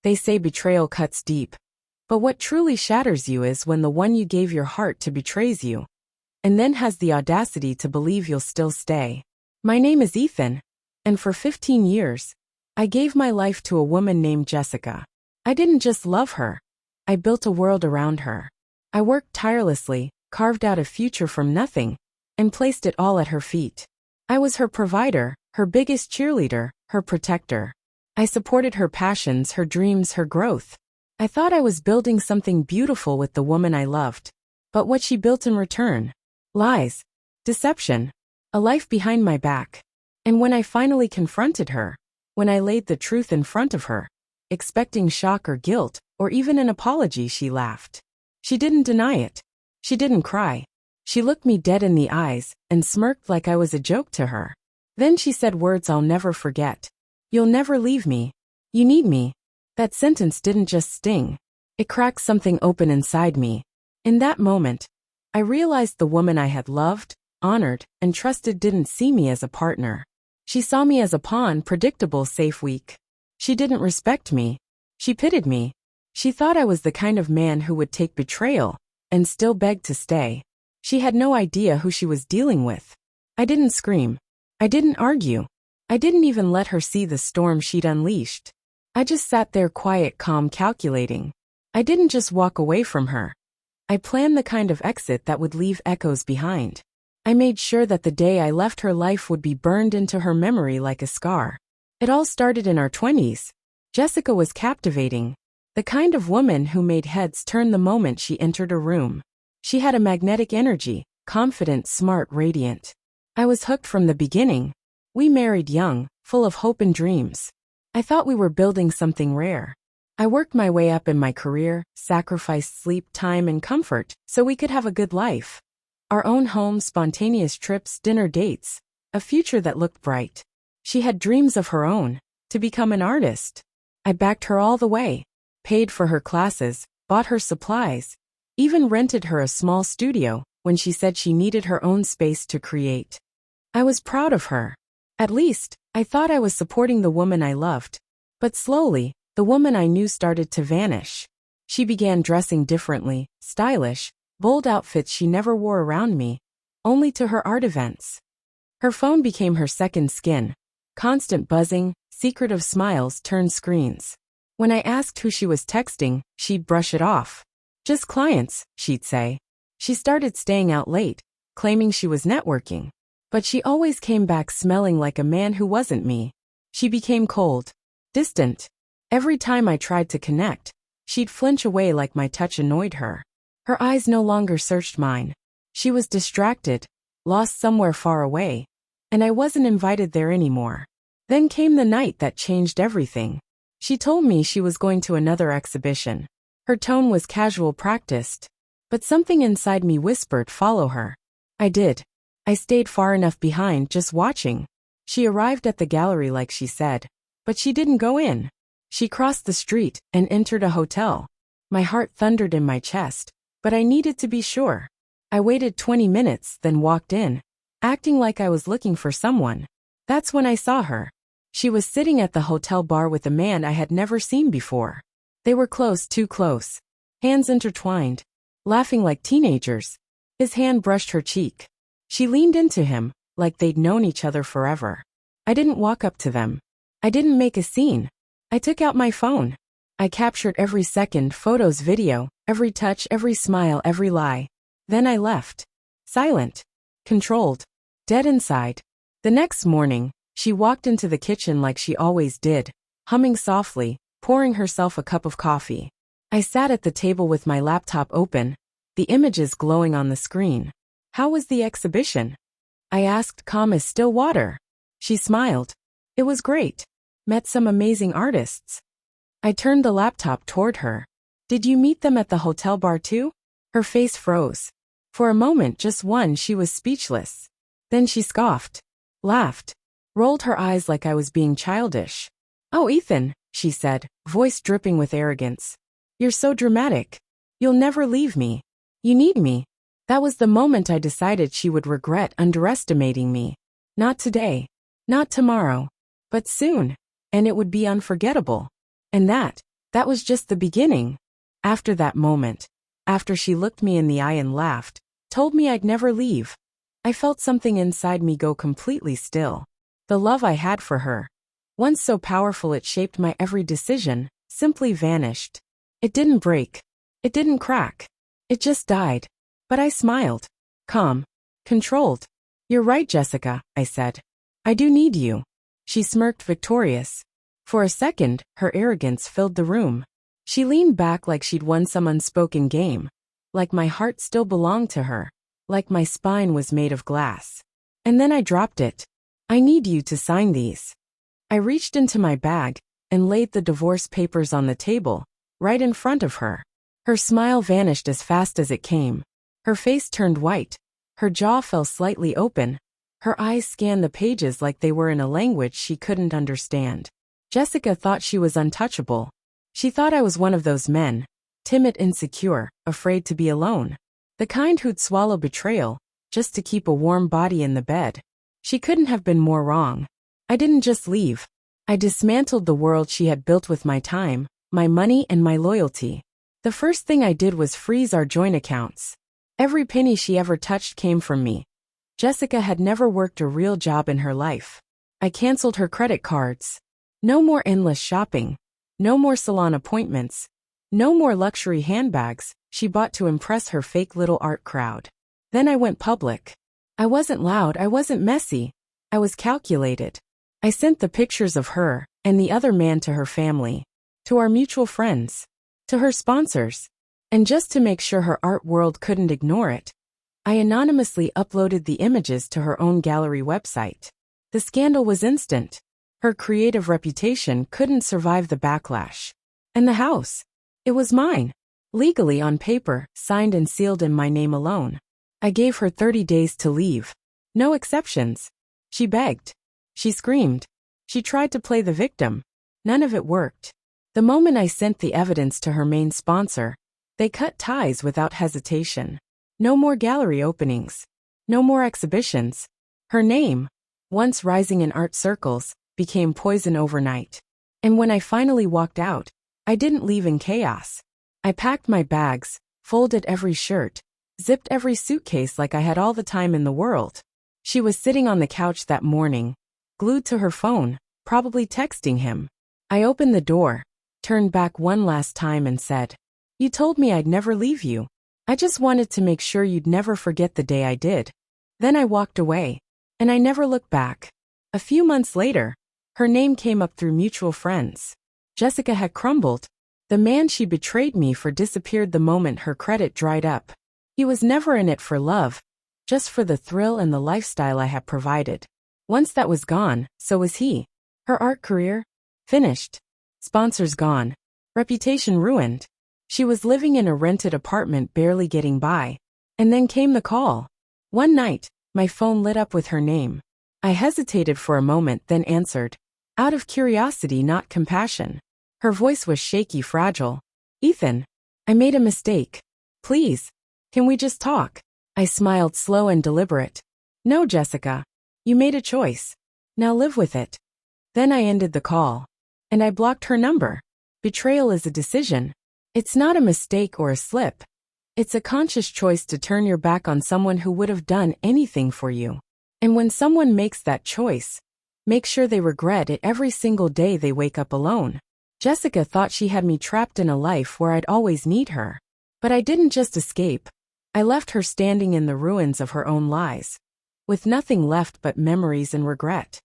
They say betrayal cuts deep. But what truly shatters you is when the one you gave your heart to betrays you, and then has the audacity to believe you'll still stay. My name is Ethan, and for 15 years, I gave my life to a woman named Jessica. I didn't just love her. I built a world around her. I worked tirelessly, carved out a future from nothing, and placed it all at her feet. I was her provider, her biggest cheerleader, her protector. I supported her passions, her dreams, her growth. I thought I was building something beautiful with the woman I loved. But what she built in return? Lies. Deception. A life behind my back. And when I finally confronted her, when I laid the truth in front of her, expecting shock or guilt, or even an apology, she laughed. She didn't deny it. She didn't cry. She looked me dead in the eyes and smirked like I was a joke to her. Then she said words I'll never forget. You'll never leave me. You need me. That sentence didn't just sting. It cracked something open inside me. In that moment, I realized the woman I had loved, honored, and trusted didn't see me as a partner. She saw me as a pawn, predictable, safe, weak. She didn't respect me. She pitied me. She thought I was the kind of man who would take betrayal and still beg to stay. She had no idea who she was dealing with. I didn't scream. I didn't argue. I didn't even let her see the storm she'd unleashed. I just sat there quiet, calm, calculating. I didn't just walk away from her. I planned the kind of exit that would leave echoes behind. I made sure that the day I left her life would be burned into her memory like a scar. It all started in our 20s. Jessica was captivating. The kind of woman who made heads turn the moment she entered a room. She had a magnetic energy, confident, smart, radiant. I was hooked from the beginning. We married young, full of hope and dreams. I thought we were building something rare. I worked my way up in my career, sacrificed sleep, time, and comfort so we could have a good life. Our own home, spontaneous trips, dinner dates, a future that looked bright. She had dreams of her own, to become an artist. I backed her all the way, paid for her classes, bought her supplies, even rented her a small studio when she said she needed her own space to create. I was proud of her. At least, I thought I was supporting the woman I loved. But slowly, the woman I knew started to vanish. She began dressing differently, stylish, bold outfits she never wore around me, only to her art events. Her phone became her second skin. Constant buzzing, secretive smiles turned screens. When I asked who she was texting, she'd brush it off. Just clients, she'd say. She started staying out late, claiming she was networking. But she always came back smelling like a man who wasn't me. She became cold, distant. Every time I tried to connect, she'd flinch away like my touch annoyed her. Her eyes no longer searched mine. She was distracted, lost somewhere far away, and I wasn't invited there anymore. Then came the night that changed everything. She told me she was going to another exhibition. Her tone was casual, practiced, but something inside me whispered, follow her. I did. I stayed far enough behind, just watching. She arrived at the gallery like she said, but she didn't go in. She crossed the street and entered a hotel. My heart thundered in my chest, but I needed to be sure. I waited 20 minutes, then walked in, acting like I was looking for someone. That's when I saw her. She was sitting at the hotel bar with a man I had never seen before. They were close, too close. Hands intertwined, laughing like teenagers. His hand brushed her cheek. She leaned into him, like they'd known each other forever. I didn't walk up to them. I didn't make a scene. I took out my phone. I captured every second, photos, video, every touch, every smile, every lie. Then I left. Silent. Controlled. Dead inside. The next morning, she walked into the kitchen like she always did, humming softly, pouring herself a cup of coffee. I sat at the table with my laptop open, the images glowing on the screen. How was the exhibition? I asked, calm as still water. She smiled. It was great. Met some amazing artists. I turned the laptop toward her. Did you meet them at the hotel bar too? Her face froze. For a moment, just one, she was speechless. Then she scoffed, laughed, rolled her eyes like I was being childish. Oh, Ethan, she said, voice dripping with arrogance. You're so dramatic. You'll never leave me. You need me. That was the moment I decided she would regret underestimating me. Not today. Not tomorrow. But soon. And it would be unforgettable. And that That was just the beginning. After that moment, after she looked me in the eye and laughed, told me I'd never leave, I felt something inside me go completely still. The love I had for her, once so powerful it shaped my every decision, simply vanished. It didn't break. It didn't crack. It just died. But I smiled. Calm. Controlled. You're right, Jessica, I said. I do need you. She smirked victorious. For a second, her arrogance filled the room. She leaned back like she'd won some unspoken game. Like my heart still belonged to her. Like my spine was made of glass. And then I dropped it. I need you to sign these. I reached into my bag and laid the divorce papers on the table, right in front of her. Her smile vanished as fast as it came. Her face turned white. Her jaw fell slightly open. Her eyes scanned the pages like they were in a language she couldn't understand. Jessica thought she was untouchable. She thought I was one of those men, timid, insecure, afraid to be alone. The kind who'd swallow betrayal, just to keep a warm body in the bed. She couldn't have been more wrong. I didn't just leave. I dismantled the world she had built with my time, my money, and my loyalty. The first thing I did was freeze our joint accounts. Every penny she ever touched came from me. Jessica had never worked a real job in her life. I canceled her credit cards. No more endless shopping. No more salon appointments. No more luxury handbags she bought to impress her fake little art crowd. Then I went public. I wasn't loud, I wasn't messy. I was calculated. I sent the pictures of her and the other man to her family, to our mutual friends, to her sponsors. And just to make sure her art world couldn't ignore it, I anonymously uploaded the images to her own gallery website. The scandal was instant. Her creative reputation couldn't survive the backlash. And the house, it was mine. Legally on paper, signed and sealed in my name alone. I gave her 30 days to leave. No exceptions. She begged. She screamed. She tried to play the victim. None of it worked. The moment I sent the evidence to her main sponsor, they cut ties without hesitation. No more gallery openings. No more exhibitions. Her name, once rising in art circles, became poison overnight. And when I finally walked out, I didn't leave in chaos. I packed my bags, folded every shirt, zipped every suitcase like I had all the time in the world. She was sitting on the couch that morning, glued to her phone, probably texting him. I opened the door, turned back one last time and said, "You told me I'd never leave you. I just wanted to make sure you'd never forget the day I did." Then I walked away, and I never looked back. A few months later, her name came up through mutual friends. Jessica had crumbled. The man she betrayed me for disappeared the moment her credit dried up. He was never in it for love, just for the thrill and the lifestyle I had provided. Once that was gone, so was he. Her art career? Finished. Sponsors gone. Reputation ruined. She was living in a rented apartment barely getting by. And then came the call. One night, my phone lit up with her name. I hesitated for a moment, then answered. Out of curiosity, not compassion. Her voice was shaky, fragile. "Ethan, I made a mistake. Please, can we just talk?" I smiled, slow and deliberate. "No, Jessica. You made a choice. Now live with it." Then I ended the call. And I blocked her number. Betrayal is a decision. It's not a mistake or a slip. It's a conscious choice to turn your back on someone who would have done anything for you. And when someone makes that choice, make sure they regret it every single day they wake up alone. Jessica thought she had me trapped in a life where I'd always need her. But I didn't just escape. I left her standing in the ruins of her own lies, with nothing left but memories and regret.